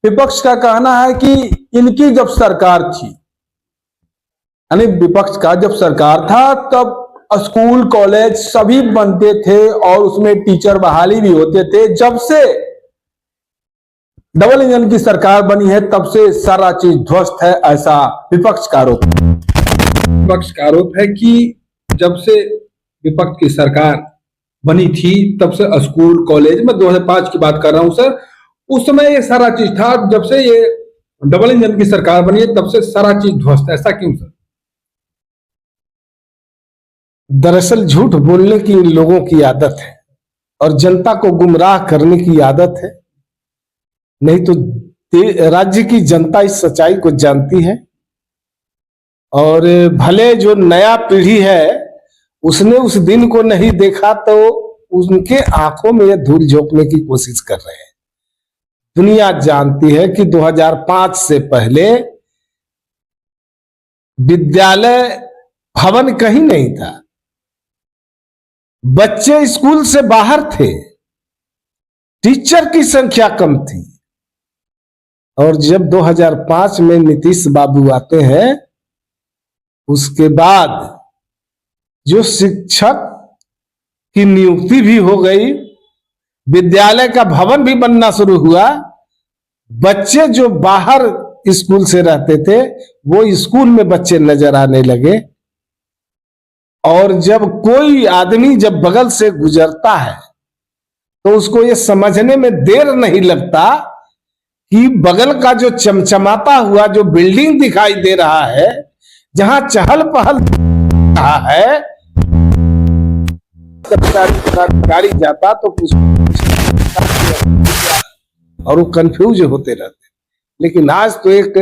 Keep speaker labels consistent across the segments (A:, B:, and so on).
A: विपक्ष का कहना है कि इनकी जब सरकार थी, यानी विपक्ष का जब सरकार था तब स्कूल कॉलेज सभी बनते थे और उसमें टीचर बहाली भी होते थे। जब से डबल इंजन की सरकार बनी है तब से सारा चीज ध्वस्त है, ऐसा विपक्ष का आरोप है। विपक्ष का आरोप है कि जब से विपक्ष की सरकार बनी थी तब से स्कूल कॉलेज में 2005 की बात कर रहा हूं सर, उस समय ये सारा चीज था। जब से ये डबल इंजन की सरकार बनी है तब से सारा चीज ध्वस्त है, ऐसा क्यों सर?
B: दरअसल झूठ बोलने की इन लोगों की आदत है और जनता को गुमराह करने की आदत है। नहीं तो राज्य की जनता इस सच्चाई को जानती है और भले जो नया पीढ़ी है उसने उस दिन को नहीं देखा तो उनके आंखों में धूल झोंकने की कोशिश कर रहे हैं। दुनिया जानती है कि 2005 से पहले विद्यालय भवन कहीं नहीं था, बच्चे स्कूल से बाहर थे, टीचर की संख्या कम थी। और जब 2005 में नीतीश बाबू आते हैं उसके बाद जो शिक्षक की नियुक्ति भी हो गई, विद्यालय का भवन भी बनना शुरू हुआ, बच्चे जो बाहर स्कूल से रहते थे वो स्कूल में बच्चे नजर आने लगे। और जब कोई आदमी जब बगल से गुजरता है तो उसको ये समझने में देर नहीं लगता कि बगल का जो चमचमाता हुआ जो बिल्डिंग दिखाई दे रहा है, जहां चहल पहल रहा है, गाड़ी जाता तो और वो कंफ्यूज होते रहते। लेकिन आज तो एक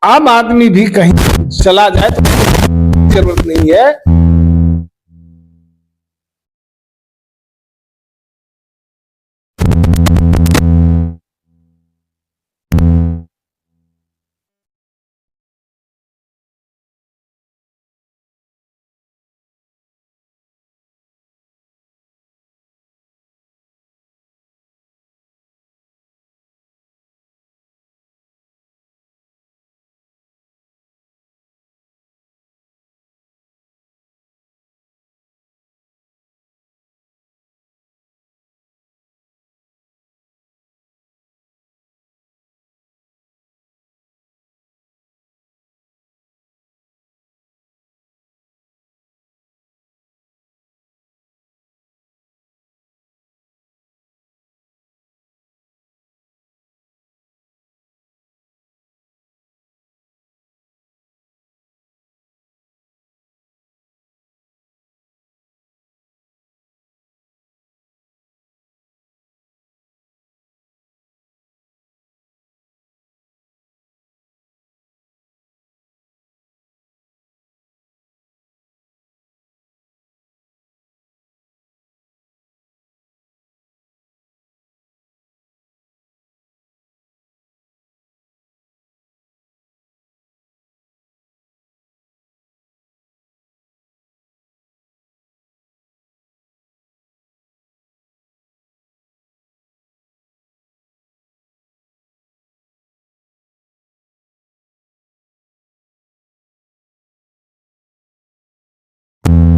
B: आम आदमी भी कहीं चला जाए तो जरूरत नहीं है।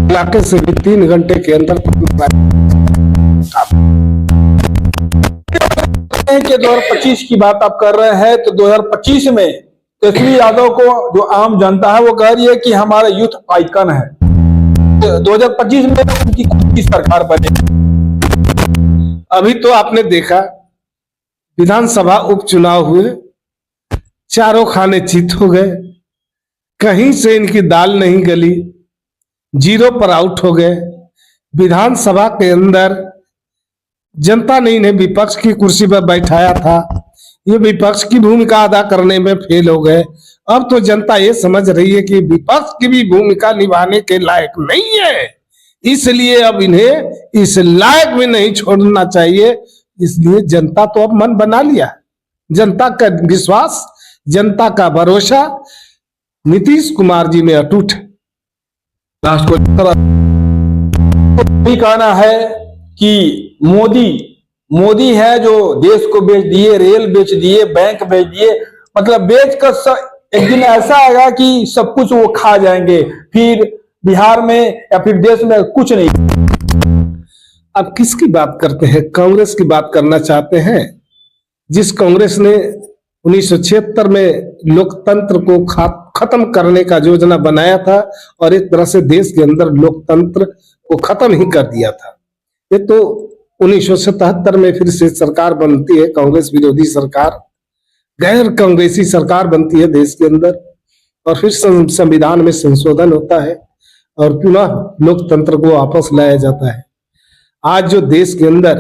B: इलाके से भी 3 घंटे के अंदर
A: के 2025 की बात आप कर रहे हैं तो 2025 में तेजस्वी यादव को जो आम जनता है वो कह रही है कि हमारा यूथ आइकन है। 2025 में उनकी खुद की सरकार बने।
B: अभी तो आपने देखा विधानसभा उपचुनाव हुए, चारों खाने चित हो गए, कहीं से इनकी दाल नहीं गली, 0 पर आउट हो गए। विधानसभा के अंदर जनता ने इन्हें विपक्ष की कुर्सी पर बैठाया था, ये विपक्ष की भूमिका अदा करने में फेल हो गए। अब तो जनता ये समझ रही है कि विपक्ष की भी भूमिका निभाने के लायक नहीं है, इसलिए अब इन्हें इस लायक भी नहीं छोड़ना चाहिए। इसलिए जनता तो अब मन बना लिया। जनता का विश्वास, जनता का भरोसा नीतीश कुमार जी में अटूट है।
A: लास्ट को कहना है कि मोदी मोदी है जो देश को बेच दिए, रेल बेच दिए, बैंक बेच दिए, मतलब बेच कर एक दिन ऐसा आएगा कि सब कुछ वो खा जाएंगे, फिर बिहार में या फिर देश में कुछ नहीं।
B: अब किसकी बात करते हैं? कांग्रेस की बात करना चाहते हैं, जिस कांग्रेस ने 1976 में लोकतंत्र को खत्म करने का योजना बनाया था और एक तरह से देश के अंदर लोकतंत्र को खत्म ही कर दिया था। ये तो 1977 में फिर से सरकार बनती है, कांग्रेस विरोधी सरकार, गैर कांग्रेसी सरकार बनती है देश के अंदर, और फिर संविधान में संशोधन होता है और पुनः लोकतंत्र को वापस लाया जाता है। आज जो देश के अंदर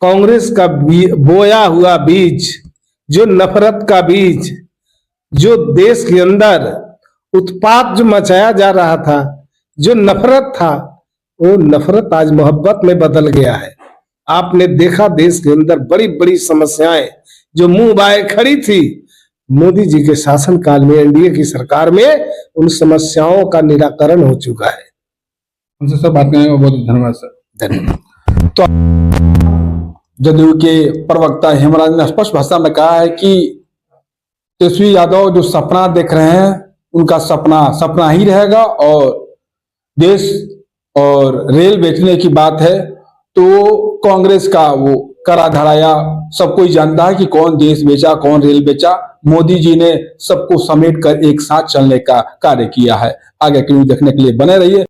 B: कांग्रेस का बोया हुआ बीज, जो नफरत का बीज, जो देश के अंदर उत्पात जो मचाया जा रहा था, जो नफरत था, वो नफरत आज मोहब्बत में बदल गया है। आपने देखा देश के अंदर बड़ी बड़ी समस्याएं जो मुंह बाए खड़ी थी, मोदी जी के शासनकाल में, एनडीए की सरकार में उन समस्याओं का निराकरण हो चुका है।
A: हमसे सब बात करने में बहुत धन्यवाद सर।
B: धन्यवाद।
A: तो जदयू के प्रवक्ता हेमराज ने स्पष्ट भाषा में कहा है कि तेजस्वी यादव जो सपना देख रहे हैं, उनका सपना सपना ही रहेगा, और देश और रेल बेचने की बात है तो कांग्रेस का वो करा धराया सब कोई जानता है कि कौन देश बेचा, कौन रेल बेचा। मोदी जी ने सबको समेट कर एक साथ चलने का कार्य किया है। आगे की न्यूज़ देखने के लिए बने रहिए।